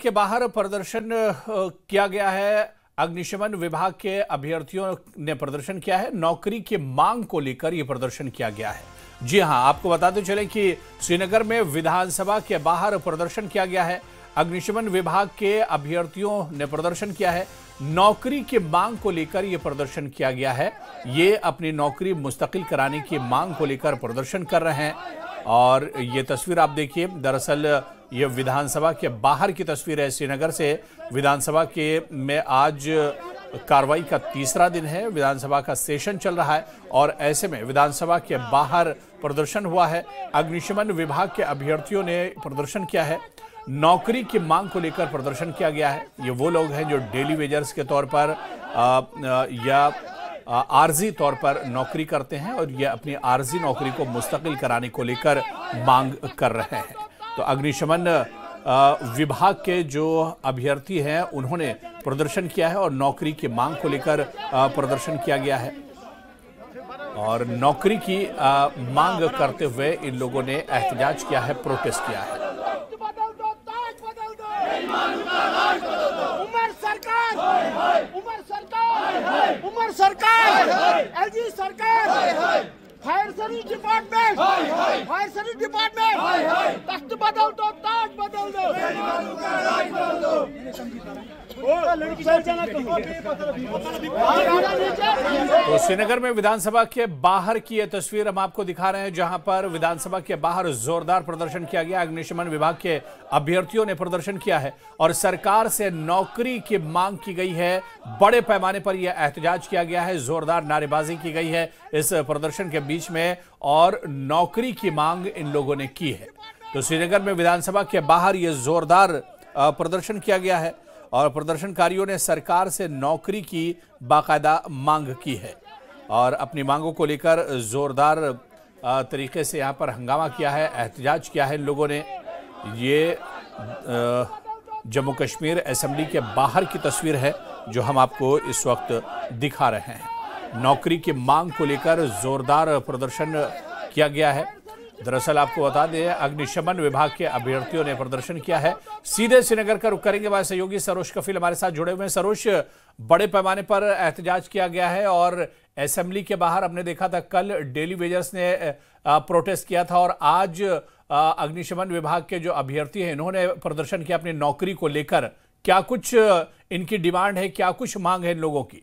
के बाहर प्रदर्शन किया गया है। अग्निशमन विभाग के अभ्यर्थियों ने प्रदर्शन किया है। नौकरी की मांग को लेकर यह प्रदर्शन किया गया है। जी हां, आपको बताते चलें कि श्रीनगर में विधानसभा के बाहर प्रदर्शन किया गया है। अग्निशमन विभाग के अभ्यर्थियों ने प्रदर्शन किया है। नौकरी की मांग को लेकर यह प्रदर्शन किया गया है। ये अपनी नौकरी मुस्तकिल कराने की मांग को लेकर प्रदर्शन कर रहे हैं। और ये तस्वीर आप देखिए, दरअसल ये विधानसभा के बाहर की तस्वीर है। श्रीनगर से विधानसभा के में आज कार्रवाई का तीसरा दिन है। विधानसभा का सेशन चल रहा है और ऐसे में विधानसभा के बाहर प्रदर्शन हुआ है। अग्निशमन विभाग के अभ्यर्थियों ने प्रदर्शन किया है। नौकरी की मांग को लेकर प्रदर्शन किया गया है। ये वो लोग हैं जो डेली वेजर्स के तौर पर या आर्जी तौर पर नौकरी करते हैं और ये अपनी आर्जी नौकरी को मुस्तकिल कराने को लेकर मांग कर रहे हैं। तो अग्निशमन विभाग के जो अभ्यर्थी हैं उन्होंने प्रदर्शन किया है और नौकरी की मांग को लेकर प्रदर्शन किया गया है। और नौकरी की मांग करते हुए इन लोगों ने एहतजाज किया है, प्रोटेस्ट किया है। उमर सरकार, एलजी सरकार, फायर सर्विस डिपार्टमेंट, तख्त बदल दो, ताज बदल दो। तो श्रीनगर में विधानसभा के बाहर की यह तस्वीर हम आपको दिखा रहे हैं, जहां पर विधानसभा के बाहर जोरदार प्रदर्शन किया गया। अग्निशमन विभाग के अभ्यर्थियों ने प्रदर्शन किया है और सरकार से नौकरी की मांग की गई है। बड़े पैमाने पर यह एहतजाज किया गया है, जोरदार नारेबाजी की गई है इस प्रदर्शन के बीच में और नौकरी की मांग इन लोगों ने की है। तो श्रीनगर में विधानसभा के बाहर यह जोरदार प्रदर्शन किया गया है और प्रदर्शनकारियों ने सरकार से नौकरी की बाकायदा मांग की है और अपनी मांगों को लेकर जोरदार तरीके से यहां पर हंगामा किया है, एहतजाज किया है इन लोगों ने। ये जम्मू कश्मीर असेंबली के बाहर की तस्वीर है जो हम आपको इस वक्त दिखा रहे हैं। नौकरी की मांग को लेकर जोरदार प्रदर्शन किया गया है। दरअसल आपको बता दें, अग्निशमन विभाग के अभ्यर्थियों ने प्रदर्शन किया है। सीधे श्रीनगर का रुख करेंगे, हमारे सहयोगी सरोज कफिल हमारे साथ जुड़े हुए हैं। सरोज, बड़े पैमाने पर एहतजाज किया गया है और असेंबली के बाहर हमने देखा था कल डेली वेजर्स ने प्रोटेस्ट किया था और आज अग्निशमन विभाग के जो अभ्यर्थी हैं इन्होंने प्रदर्शन किया अपनी नौकरी को लेकर। क्या कुछ इनकी डिमांड है, क्या कुछ मांग है इन लोगों की?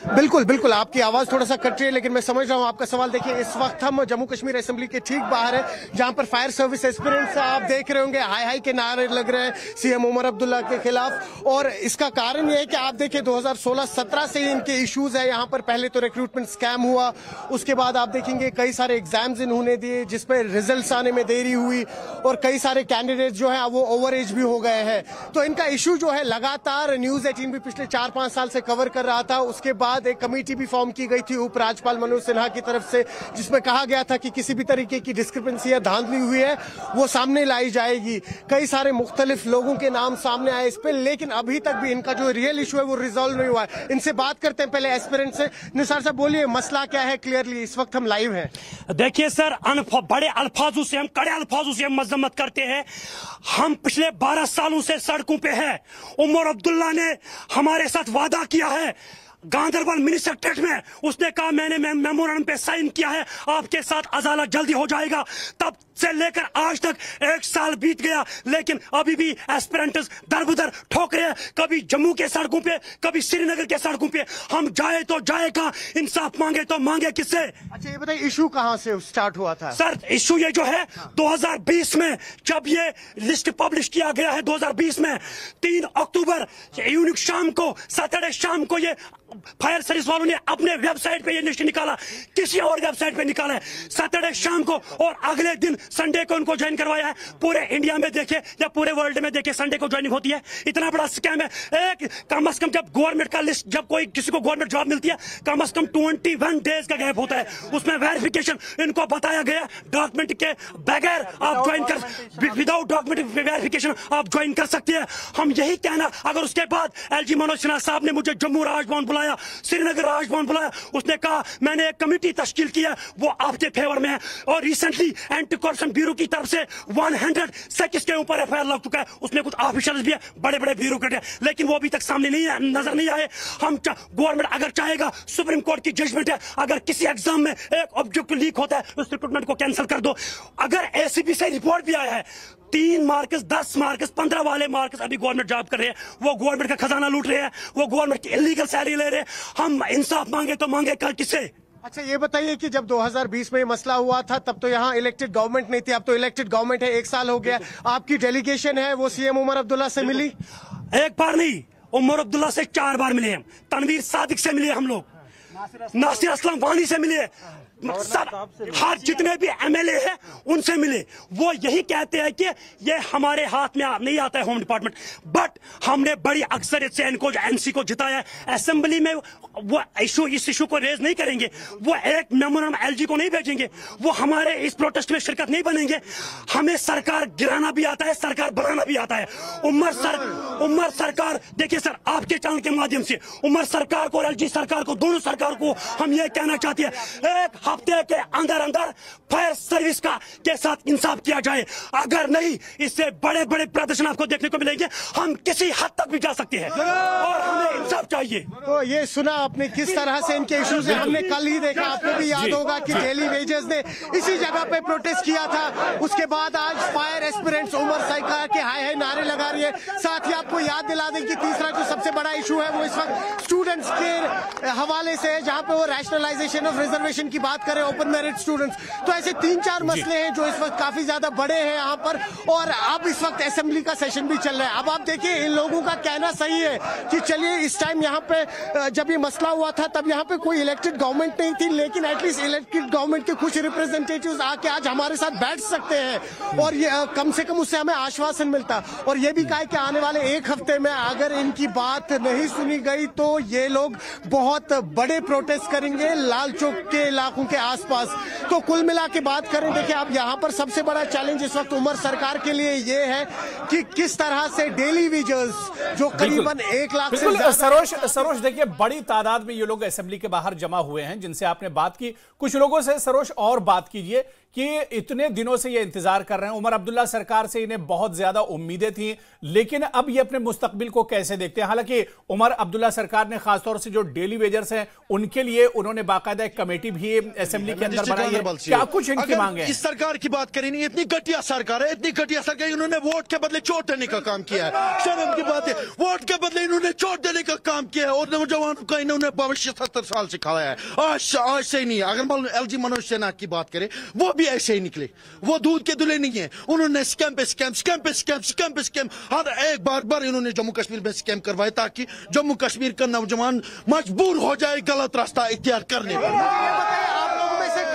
बिल्कुल बिल्कुल, आपकी आवाज थोड़ा सा कट रही है लेकिन मैं समझ रहा हूं आपका सवाल। देखिए, इस वक्त हम जम्मू कश्मीर असेंबली के ठीक बाहर है जहां पर फायर सर्विस एस्पिरेंट्स आप देख रहे होंगे हाई हाई के नारे लग रहे हैं सीएम उमर अब्दुल्ला के खिलाफ। और इसका कारण यह है कि आप देखिए 2016-17 से इनके इश्यूज है। यहाँ पर पहले तो रिक्रूटमेंट स्कैम हुआ, उसके बाद आप देखेंगे कई सारे एग्जाम्स इन्होंने दिए जिसपे रिजल्ट आने में देरी हुई और कई सारे कैंडिडेट जो है वो ओवर एज भी हो गए हैं। तो इनका इशू जो है लगातार न्यूज 18 भी पिछले 4-5 साल से कवर कर रहा था। उसके बाद एक कमेटी भी फॉर्म की गई थी उपराज्यपाल मनोज सिन्हा की तरफ से जिसमें कहा गया था कि किसी भी तरीके की डिस्क्रिपेंसी या धांधली हुई है वो सामने लाई जाएगी। कई सारे मुख्तलिफ लोगों के नाम सामने आए इस पे, लेकिन अभी तक भी इनका जो रियल इशू है वो रिजॉल्व नहीं हुआ है। इनसे बात करते हैं पहले एस्पिरेंट से। निसार साहब बोलिए, मसला क्या है क्लियरली? इस वक्त हम लाइव हैं। देखिए सर, बड़े अल्फाजों से हम कड़े अल्फाजों से हम मजम्मत करते हैं। हम पिछले 12 सालों से सड़कों पे हैं। उमर अब्दुल्ला ने हमारे साथ वादा किया है गांधरबल मिनी सेक्रेटरीट में, उसने कहा मैंने मेमोरेंडम पे साइन किया है, आपके साथ अदालत जल्दी हो जाएगा। तब से लेकर आज तक 1 साल बीत गया लेकिन अभी भी एस्पिरेंट्स दर-बदर ठोक रहे हैं, कभी जम्मू के सड़कों पे, कभी श्रीनगर के सड़कों पे। हम जाए तो जाए कहां, इंसाफ मांगे तो मांगे किससे? अच्छा ये बताइए, इशू कहां से स्टार्ट हुआ था? सर, इशू ये जो है 2020 में जब ये लिस्ट पब्लिश किया गया है 2020 में 3 अक्टूबर इवनिंग शाम को, सैटरडे शाम को ये फायर सर्विस वालों ने अपने वेबसाइट पे ये लिस्ट निकाला, किसी और वेबसाइट पे निकाला है सैटरडे शाम को और अगले दिन संडे को उनको ज्वाइन करवाया है। पूरे इंडिया में देखे या पूरे वर्ल्ड में देखे संडे को ज्वाइनिंग होती है। इतना बड़ा स्कैम है। एक कम से कम जब गवर्नमेंट का लिस्ट, जब कोई किसी को गवर्नमेंट जॉब मिलती है कम से कम 21 डेज का गैप होता है, उसमें वेरिफिकेशन इनको बताया गया डॉक्यूमेंट के बगैर आप ज्वाइन कर, विदाउट डॉक्यूमेंट वेरिफिकेशन आप ज्वाइन कर सकते हैं। हम यही कहना, अगर उसके बाद एलजी मनोज सिन्हा साहब ने मुझे जम्मू राजभवन बुलाया बुलाया, श्रीनगर राजभवन बुलाया, उसने कहा मैंने एक कमेटी तश्कील की है, वो आपके फेवर में है। और रिसेंटली एंटी करप्शन ब्यूरो की तरफ से 106 के ऊपर एफआईआर लग चुका है, उसमें कुछ ऑफिसर्स भी है, बड़े बड़े ब्यूरोक्रेट है, लेकिन वो अभी तक सामने नहीं नजर नहीं आए। हम गवर्नमेंट अगर चाहेगा, सुप्रीम कोर्ट की जजमेंट है, अगर किसी एग्जाम में एक ऑब्जेक्ट लीक होता है उस रिक्रूटमेंट को कैंसिल कर दो। अगर एसीबी से रिपोर्ट भी आया है 3 मार्क्स 10 मार्क्स 15 वाले मार्क्स अभी गवर्नमेंट जॉब कर रहे हैं, वो गवर्नमेंट का खजाना लूट रहे हैं, वो गवर्नमेंट की इलीगल सैलरी ले रहे हैं। हम इंसाफ मांगे तो मांगे कल किसे? अच्छा ये बताइए कि जब 2020 में ये मसला हुआ था तब तो यहाँ इलेक्टेड गवर्नमेंट नहीं थी, अब तो इलेक्टेड गवर्नमेंट है, 1 साल हो गया, आपकी डेलीगेशन है वो सीएम उमर अब्दुल्ला से मिली? एक बार नहीं, उमर अब्दुल्ला से 4 बार मिले हम, तनवीर सादिक से मिले हम लोग, नासिर असलम वानी से मिले, हर जितने भी एमएलए हैं उनसे मिले। वो यही कहते हैं कि ये हमारे हाथ में नहीं आता है होम डिपार्टमेंट, बट हमने बड़ी अक्सरियत से इनको एनसी को जिताया है। असेंबली में वो इस इशू को रेज नहीं करेंगे, वो एक मेमोरेंडम एलजी को नहीं भेजेंगे, वो हमारे इस प्रोटेस्ट में शिरकत नहीं बनेंगे। हमें सरकार गिराना भी आता है, सरकार बनाना भी आता है। उमर सरकार देखिए सर, आपके चैनल के माध्यम से उमर सरकार को और एलजी सरकार को, दोनों सरकार को हम ये कहना चाहते हैं, एक हफ्ते के अंदर अंदर फायर सर्विस के साथ इंसाफ किया जाए। अगर नहीं, इससे बड़े बड़े प्रदर्शन आपको देखने को मिलेंगे, हम किसी हद तक भी जा सकते हैं और हमें इंसाफ चाहिए। तो ये सुना आपने किस तरह से इनके इश्यूज है, हमने कल ही देखा, आपको भी याद होगा कि डेली वेजेस ने इसी जगह पे प्रोटेस्ट किया था, उसके बाद आज फायर एस्पिरेंट्स उमर सरकार के हाय हाय नारे लगा रही है। साथ ही आपको याद दिला दें कि तीसरा जो सबसे बड़ा इशू है वो इस वक्त स्टूडेंट्स के हवाले से है, जहां पे वो रैशनलाइजेशन ऑफ रिजर्वेशन की बात करें, ओपन मेरिट स्टूडेंट्स। तो ऐसे 3-4 मसले हैं जो इस वक्त काफी ज्यादा बड़े हैं यहाँ पर, और अब इस वक्त असेंबली का सेशन भी चल रहा है। अब आप देखिए, इन लोगों का कहना सही है कि चलिए इस टाइम यहाँ पे जब ये मसला हुआ था तब यहाँ पे कोई इलेक्टेड गवर्नमेंट नहीं थी, लेकिन एटलीस्ट इलेक्टेड गवर्नमेंट के कुछ रिप्रेजेंटेटिव्स आके आज हमारे साथ बैठ सकते हैं और ये कम से कम उससे हमें आश्वासन मिलता। और ये भी कहा कि आने वाले 1 हफ्ते में अगर इनकी बात नहीं सुनी गई तो ये लोग बहुत बड़े प्रोटेस्ट करेंगे लाल चौक के इलाकों के आसपास। तो कुल मिला के बात करें, देखिए अब यहाँ पर सबसे बड़ा चैलेंज इस वक्त उमर सरकार के लिए ये है कि किस तरह से डेली वेजर्स जो करीबन 1 लाख से ज्यादा। सरोज देखिए, बड़ी तादाद में ये लोग असेंबली के बाहर जमा हुए हैं जिनसे आपने बात की। कुछ लोगों से सरोज और बात कीजिए कि इतने दिनों से ये इंतजार कर रहे हैं, उमर अब्दुल्ला सरकार से इन्हें बहुत ज्यादा उम्मीदें थी, लेकिन अब ये अपने मुस्तकबिल को कैसे देखते हैं? हालांकि उमर अब्दुल्ला सरकार ने खासतौर से जो डेली वेजर्स हैं उनके लिए उन्होंने बाकायदा एक कमेटी भी असेंबली के अंदर बनाई है, क्या कुछ इनकी मांगे हैं? इस सरकार की बात करें, नहीं इतनी घटिया सरकार है, इतनी घटिया सरकार, इन्होंने वोट के बदले चोट देने का काम किया है। शर्म की बात है, वोट के बदले इन्होंने चोट देने का काम किया है और नौजवानों का इन्होंने भविष्य 70 साल सिखाया है। आज से ही नहीं, अगर एलजी मनोज सिन्हा की बात करें, वो भी ऐसे ही निकले, वो दूध के दुले नहीं है। उन्होंने स्कैम पे स्कैम, स्कैम पे स्कैम, स्कैम पे स्कैम, हर एक बार इन्होंने जम्मू कश्मीर में स्कैम करवाए ताकि जम्मू कश्मीर का नौजवान मजबूर हो जाए गलत रास्ता इख्तियार करने पर।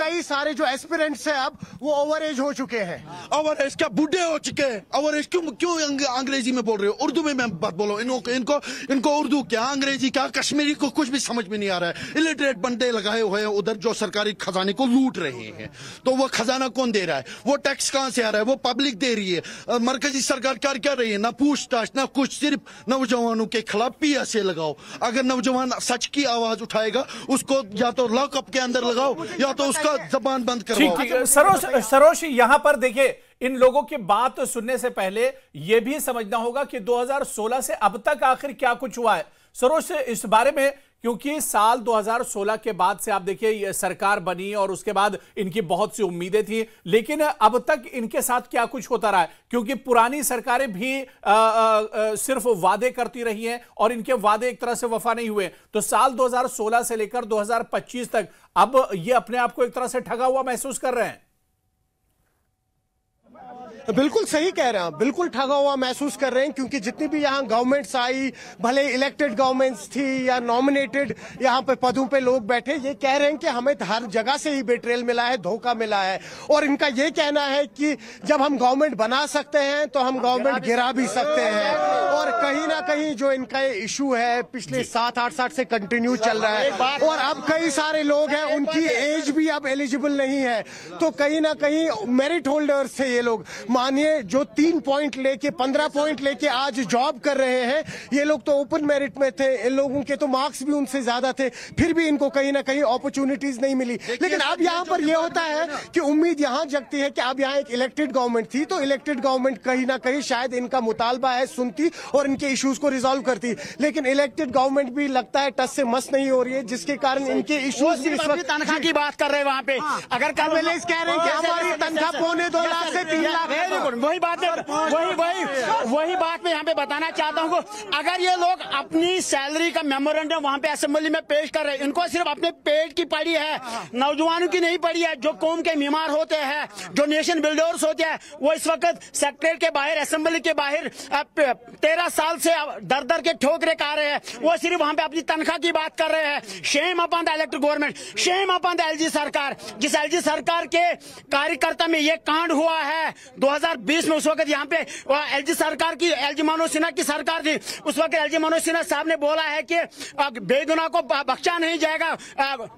कई सारे जो एस्पिरेंट्स हैं अब वो ओवर एज हो चुके हैं। ओवर एज क्या, बूढ़े हो चुके हैं? ओवर एज क्यों अंग्रेजी में बोल रहे हो? उर्दू में मैं बात बोलो। इनको उर्दू क्या, अंग्रेजी क्या, कश्मीरी को कुछ भी समझ में नहीं आ रहा है। इलिटरेट बंदे लगाए हुए हैं उधर जो सरकारी खजाने को लूट रहे हैं। तो वो खजाना कौन दे रहा है? वो टैक्स कहां से आ रहा है? वो पब्लिक दे रही है। मरकजी सरकार क्या कर रही है? ना पूछताछ ना कुछ, सिर्फ नौजवानों के खिलाफ PSA लगाओ। अगर नौजवान सच की आवाज उठाएगा उसको या तो लॉकअप के अंदर लगाओ या तो उसका जबान बंद करवाओ। सरोज यहां पर देखिए, इन लोगों की बात सुनने से पहले यह भी समझना होगा कि 2016 से अब तक आखिर क्या कुछ हुआ है। सरोज इस बारे में, क्योंकि साल 2016 के बाद से आप देखिए ये सरकार बनी और उसके बाद इनकी बहुत सी उम्मीदें थी, लेकिन अब तक इनके साथ क्या कुछ होता रहा है? क्योंकि पुरानी सरकारें भी सिर्फ वादे करती रही हैं और इनके वादे एक तरह से वफा नहीं हुए। तो साल 2016 से लेकर 2025 तक अब ये अपने आप को एक तरह से ठगा हुआ महसूस कर रहे हैं। बिल्कुल सही कह रहे हैं, बिल्कुल ठगा हुआ महसूस कर रहे हैं, क्योंकि जितनी भी यहाँ गवर्नमेंट्स आई, भले इलेक्टेड गवर्नमेंट्स थी या नॉमिनेटेड यहाँ पे पदों पे लोग बैठे, ये कह रहे हैं कि हमें हर जगह से ही बेट्रेल मिला है, धोखा मिला है। और इनका ये कहना है कि जब हम गवर्नमेंट बना सकते हैं तो हम गवर्नमेंट गिरा भी सकते हैं। और कहीं ना कहीं जो इनका इशू है पिछले 7-8 साल से कंटिन्यू चल रहा है, और अब कई सारे लोग हैं उनकी एज भी अब एलिजिबल नहीं है, तो कहीं ना कहीं मेरिट होल्डर्स थे ये लोग। मानिए जो 3 पॉइंट लेके 15 पॉइंट लेके आज जॉब कर रहे हैं, ये लोग तो ओपन मेरिट में थे, इन लोगों के तो मार्क्स भी उनसे ज्यादा थे, फिर भी इनको कहीं ना कहीं अपॉर्चुनिटीज नहीं मिली। लेकिन अब यहाँ पर यह होता है कि उम्मीद यहाँ जगती है कि अब यहाँ एक इलेक्टेड गवर्नमेंट थी, तो इलेक्टेड गवर्नमेंट कहीं ना कहीं शायद इनका मुतालबा है सुनती और इनके इश्यूज को रिजॉल्व करती। लेकिन इलेक्टेड गवर्नमेंट भी लगता है टस से मस नहीं हो रही है, जिसके कारण इनके इश्यूज भी इस वक्त तनख्वाह की बात कर रहे हैं वहाँ पे। अगर कल एमएलए कह रहे हैं कि हमारी तनख्वाह 2.25 लाख से 3 लाख। वही बात मैं यहाँ पे बताना चाहता हूँ। अगर ये लोग अपनी सैलरी का मेमोरेंडम वहाँ पे असेंबली में पेश कर रहे हैं, इनको सिर्फ अपने पेट की पड़ी है, नौजवानों की नहीं पड़ी है। जो कौम के बीमार होते हैं, जो नेशन बिल्डर्स होते हैं, वो इस वक्त सेक्रेटरीट के बाहर, असेंबली के बाहर 13 साल से दर दर के ठोकरे खा रहे हैं। वो सिर्फ वहाँ पे अपनी तनख्वाह की बात कर रहे हैं। Shame upon the elected government, shame upon the LG सरकार। जिस एलजी सरकार के कार्यकर्ता में ये कांड हुआ है 2020 में, उस वक्त यहाँ पे एलजी सरकार की, एलजी मनोज सिन्हा की सरकार थी। उस वक्त एलजी मनोज सिन्हा साहब ने बोला है कि बेगुनाह को बख्शा नहीं जाएगा,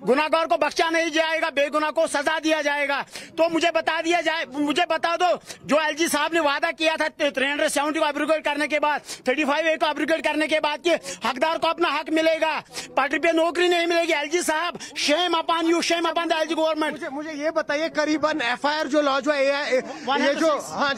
गुनाहगार को बख्शा नहीं जाएगा, बेगुनाह को सजा दिया जाएगा। तो मुझे बता दो, जो एलजी साहब ने वादा किया था 370 को एब्रोगेट करने के बाद, 35A को एब्रोगेट करने के बाद कि हकदार को अपना हक मिलेगा, पटरी पे नौकरी नहीं मिलेगी। एलजी साहब, shame upon you, shame upon the LG government. मुझे ये बताइए, करीबन एफआईआर जो लॉन्च हुआ, ये जो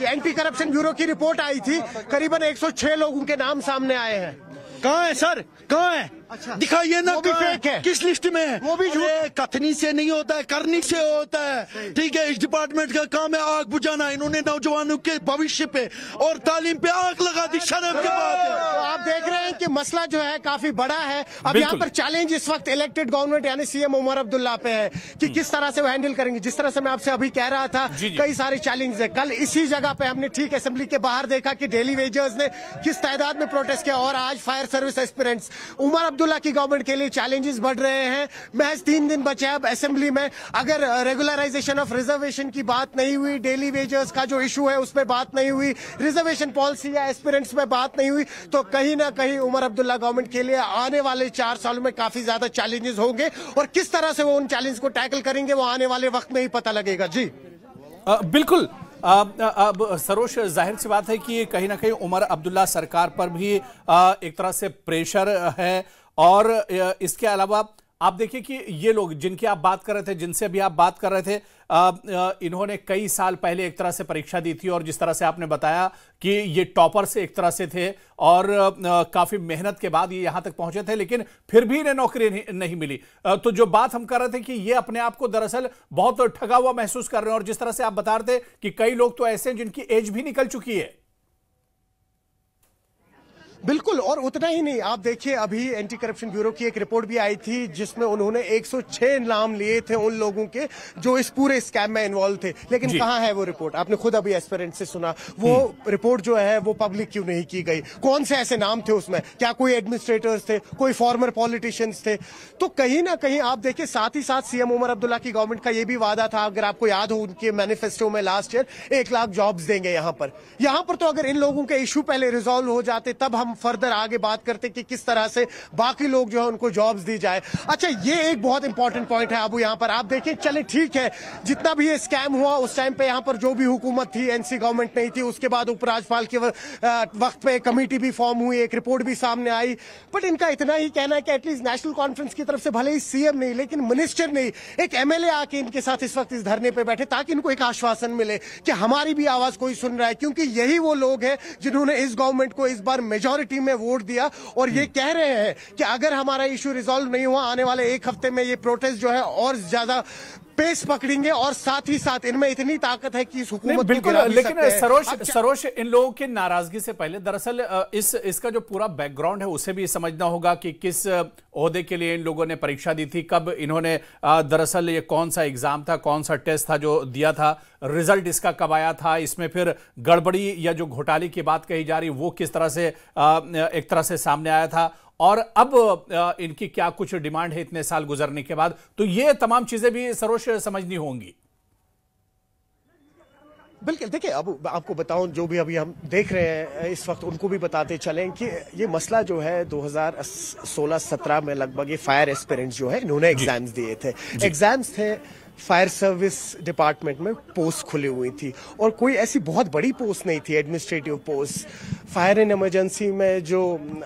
एंटी करप्शन ब्यूरो की रिपोर्ट आई थी, करीबन 106 लोगों के नाम सामने आए हैं। कहाँ है सर, कहाँ है? अच्छा, दिखाइए ना, फेक है, किस लिस्ट में है? वो भी कथनी से नहीं होता है, करनी से होता है। ठीक है, इस डिपार्टमेंट का काम है आग बुझाना। इन्होंने नौजवानों के भविष्य पे और तालीम पे आग लगा दी। शर्म के बात है। तो आप देख रहे हैं कि मसला जो है काफी बड़ा है। अब यहाँ पर चैलेंज इस वक्त इलेक्टेड गवर्नमेंट यानी सीएम उमर अब्दुल्ला पे है कि किस तरह से वो हैंडल करेंगे। जिस तरह से मैं आपसे अभी कह रहा था, कई सारे चैलेंज है। कल इसी जगह पे हमने ठीक असेंबली के बाहर देखा कि डेली वेजर्स ने किस तादाद में प्रोटेस्ट किया, और आज fire service aspirants. Omar Abdullah की गवर्नमेंट के लिए चैलेंजेस बढ़ रहे हैं। महज 3 दिन बचे अब असेंबली में। अगर रेगुलराइजेशन ऑफ रिजर्वेशन की बात नहीं हुई, डेली वेजर्स का जो इशू है उसमें बात नहीं हुई, रिजर्वेशन पॉलिसी या एस्पिरेंट्स में बात नहीं हुई, तो कहीं ना कहीं उमर अब्दुल्ला गवर्नमेंट के लिए आने वाले 4 सालों में काफी ज्यादा चैलेंजेस होंगे, और किस तरह से वो उन चैलेंज को टैकल करेंगे वो आने वाले वक्त में ही पता लगेगा। जी बिल्कुल। अब सरोज, जाहिर सी बात है कि कहीं ना कहीं उमर अब्दुल्ला सरकार पर भी एक तरह से प्रेशर है, और इसके अलावा आप देखिए कि ये लोग जिनकी आप बात कर रहे थे, जिनसे भी आप बात कर रहे थे, इन्होंने कई साल पहले एक तरह से परीक्षा दी थी, और जिस तरह से आपने बताया कि ये टॉपर से एक तरह से थे, और काफी मेहनत के बाद ये यहां तक पहुंचे थे, लेकिन फिर भी इन्हें नौकरी नहीं मिली। तो जो बात हम कर रहे थे कि ये अपने आप को दरअसल बहुत ठगा हुआ महसूस कर रहे हैं, और जिस तरह से आप बता रहे थे कि कई लोग तो ऐसे हैं जिनकी एज भी निकल चुकी है। बिल्कुल, और उतना ही नहीं, आप देखिए अभी एंटी करप्शन ब्यूरो की एक रिपोर्ट भी आई थी जिसमें उन्होंने 106 नाम लिए थे उन लोगों के जो इस पूरे स्कैम में इन्वॉल्व थे। लेकिन कहां है वो रिपोर्ट? आपने खुद अभी एस्पिरेंट से सुना, वो रिपोर्ट जो है वो पब्लिक क्यों नहीं की गई? कौन से ऐसे नाम थे उसमें? क्या कोई एडमिनिस्ट्रेटर्स थे, कोई फॉर्मर पॉलिटिशियंस थे? तो कहीं ना कहीं आप देखिए, साथ ही साथ सीएम उमर अब्दुल्ला की गवर्नमेंट का ये भी वादा था, अगर आपको याद हो उनके मैनिफेस्टो में लास्ट ईयर 1 लाख जॉब्स देंगे। यहां पर तो अगर इन लोगों के इशू पहले रिजॉल्व हो जाते, तब हम फर्दर आगे बात करते कि किस तरह से बाकी लोग जो है उनको जॉब्स दी जाए। अच्छा, ये एक बहुत इंपॉर्टेंट पॉइंट है। अब यहाँ पर आप देखिए, चले ठीक है, जितना भी ये स्कैम हुआ उस टाइम पे यहाँ पर जो भी हुकूमत थी, एनसी गवर्नमेंट नहीं थी, उसके बाद उपराज्यपाल के वक्त पे कमेटी भी फॉर्म हुई, एक रिपोर्ट भी सामने आई। बट इनका इतना ही कहना है कि एटलीस्ट नेशनल कॉन्फ्रेंस की तरफ से भले ही सीएम नहीं, लेकिन मिनिस्टर नहीं, एक एमएलए आके इनके साथ इस वक्त इस धरने पे बैठे, ताकि इनको एक आश्वासन मिले कि हमारी भी आवाज कोई सुन रहा है। क्योंकि यही वो लोग हैं जिन्होंने इस गवर्नमेंट को इस बार मेजॉरिटी में वोट दिया, और ये कह रहे हैं कि अगर हमारा इशू रिजॉल्व नहीं हुआ, आने वाले 1 हफ्ते में ये प्रोटेस्ट जो है और ज्यादा पेस पकड़ेंगे, और साथ ही साथ इनमें इतनी ताकत है कि इस हुकूमत को गिरा भी सकते हैं। सरोज, इन लोगों की नाराजगी से पहले दरअसल इसका जो पूरा बैकग्राउंड है उसे भी समझना होगा कि किस ओहदे के लिए इन लोगों ने परीक्षा दी थी, कब इन्होंने दरअसल ये कौन सा एग्जाम था, कौन सा टेस्ट था जो दिया था, रिजल्ट इसका कब आया था, इसमें फिर गड़बड़ी या जो घोटाले की बात कही जा रही वो किस तरह से एक तरह से सामने आया था, और अब इनकी क्या कुछ डिमांड है इतने साल गुजरने के बाद। तो ये तमाम चीजें भी सरोज समझनी होंगी। बिल्कुल, देखिए अब आपको बताऊं, जो भी अभी हम देख रहे हैं इस वक्त उनको भी बताते चलें कि ये मसला जो है 2016-17 में लगभग ये फायर एस्पिरेंट्स जो है इन्होंने एग्जाम्स दिए थे। एग्जाम्स थे फायर सर्विस डिपार्टमेंट में, पोस्ट खुली हुई थी और कोई ऐसी बहुत बड़ी पोस्ट नहीं थी, administrative post. Fire and emergency में जो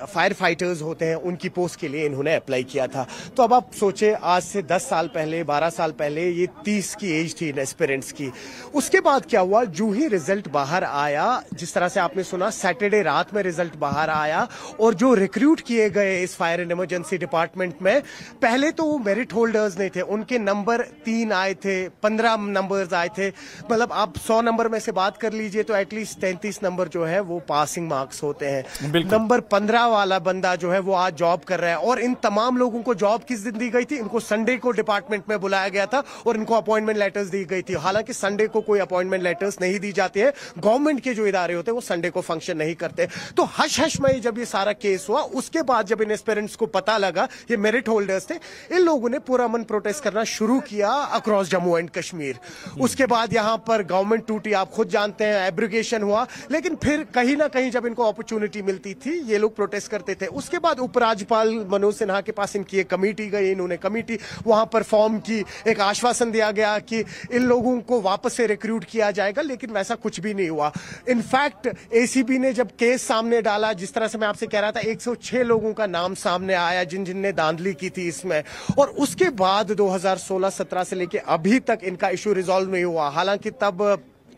फायर फाइटर्स होते हैं उनकी पोस्ट के लिए इन्होंने अप्लाई किया था। तो अब आप सोचे, आज से 10 साल पहले, 12 साल पहले ये 30 की एज थी इन एस्पिरेंट्स की। उसके बाद क्या हुआ, जो ही रिजल्ट बाहर आया, जिस तरह से आपने सुना सैटरडे रात में रिजल्ट बाहर आया, और जो रिक्रूट किए गए इस फायर एंड इमरजेंसी डिपार्टमेंट में, पहले तो वो मेरिट होल्डर्स नहीं थे, उनके नंबर 3 आए थे, 15 नंबर्स आए थे। मतलब आप 100 नंबर में से बात कर लीजिए तो एटलीस्ट 33 नंबर जो है वो पासिंग मार्क्स होते हैं। नंबर 15 वाला बंदा जो है वो आज जॉब कर रहा है, और इन तमाम लोगों को जॉब किस दिन दी गई थी? इनको संडे को डिपार्टमेंट में बुलाया गया था और इनको अपॉइंटमेंट लेटर्स दी गई थी। हालांकि संडे को कोई अपॉइंटमेंट लेटर्स नहीं दी जाती है, गवर्नमेंट के जो इदारे होते हैं वो संडे को फंक्शन नहीं करते। तो हश हश में जब ये सारा केस हुआ, उसके बाद जब इन एस्पिरेंट्स को पता लगा ये मेरिट होल्डर्स थे, इन लोगों ने पूरा मन प्रोटेस्ट करना शुरू किया अक्रॉस जम्मू एंड कश्मीर। उसके बाद यहां पर गवर्नमेंट टूटी, आप खुद जानते हैं, एब्रिगेशन हुआ, लेकिन फिर कहीं ना कहीं जब इनको अपॉर्चुनिटी मिलती थी ये लोग प्रोटेस्ट करते थे। उसके बाद उपराज्यपाल मनोज सिन्हा के पास इनकी एक कमेटी गई, इन्होंने कमेटी वहां पर फॉर्म की, एक आश्वासन दिया गया कि इन लोगों को वापस से रिक्रूट किया जाएगा, लेकिन वैसा कुछ भी नहीं हुआ। इनफैक्ट एसीबी ने जब केस सामने डाला, जिस तरह से मैं आपसे कह रहा था, 106 लोगों का नाम सामने आया जिनने धांधली की थी इसमें, और उसके बाद 2016-17 से लेके अभी तक इनका इशू रिजॉल्व नहीं हुआ। हालांकि तब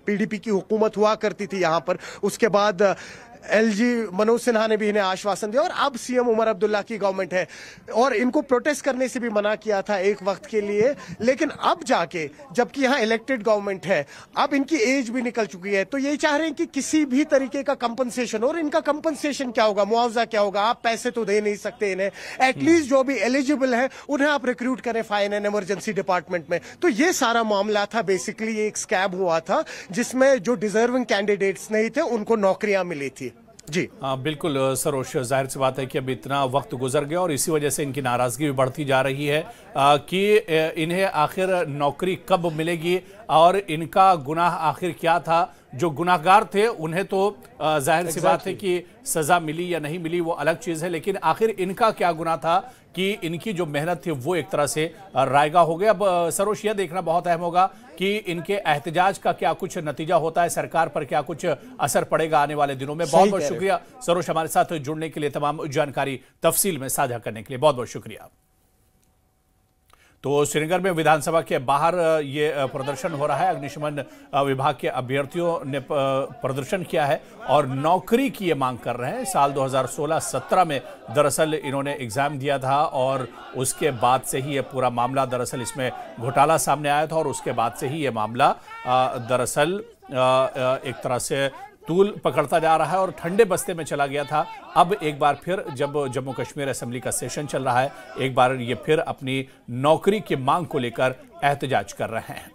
पीडीपी की हुकूमत हुआ करती थी यहां पर, उसके बाद एलजी मनोज सिन्हा ने भी इन्हें आश्वासन दिया, और अब सीएम उमर अब्दुल्ला की गवर्नमेंट है, और इनको प्रोटेस्ट करने से भी मना किया था एक वक्त के लिए। लेकिन अब जाके, जबकि यहाँ इलेक्टेड गवर्नमेंट है, अब इनकी एज भी निकल चुकी है, तो यही चाह रहे हैं कि किसी भी तरीके का कंपनसेशन, और इनका कंपनसेशन क्या होगा, मुआवजा क्या होगा? आप पैसे तो दे नहीं सकते इन्हें, एटलीस्ट जो भी एलिजिबल है उन्हें आप रिक्रूट करें फायर एंड इमरजेंसी डिपार्टमेंट में। तो ये सारा मामला था, बेसिकली ये एक स्कैम हुआ था जिसमें जो डिजर्विंग कैंडिडेट्स नहीं थे उनको नौकरियां मिली थी। जी हाँ, बिल्कुल सरोज, जाहिर सी बात है कि अब इतना वक्त गुजर गया और इसी वजह से इनकी नाराजगी भी बढ़ती जा रही है कि इन्हें आखिर नौकरी कब मिलेगी और इनका गुनाह आखिर क्या था। जो गुनाहगार थे उन्हें तो जाहिर सी बात है कि सजा मिली या नहीं मिली वो अलग चीज है, लेकिन आखिर इनका क्या गुनाह था कि इनकी जो मेहनत थी वो एक तरह से रायगा हो गया। अब सरोज, यह देखना बहुत अहम होगा कि इनके एहतजाज का क्या कुछ नतीजा होता है, सरकार पर क्या कुछ असर पड़ेगा आने वाले दिनों में। बहुत बहुत शुक्रिया सरोज, हमारे साथ जुड़ने के लिए, तमाम जानकारी तफसील में साझा करने के लिए बहुत बहुत शुक्रिया। तो श्रीनगर में विधानसभा के बाहर ये प्रदर्शन हो रहा है। अग्निशमन विभाग के अभ्यर्थियों ने प्रदर्शन किया है और नौकरी की ये मांग कर रहे हैं। साल 2016-17 में दरअसल इन्होंने एग्जाम दिया था और उसके बाद से ही ये पूरा मामला, दरअसल इसमें घोटाला सामने आया था और उसके बाद से ही ये मामला दरअसल एक तरह से तूल पकड़ता जा रहा है और ठंडे बस्ते में चला गया था। अब एक बार फिर जब जम्मू कश्मीर असेंबली का सेशन चल रहा है, एक बार ये फिर अपनी नौकरी की मांग को लेकर एहतजाज कर रहे हैं।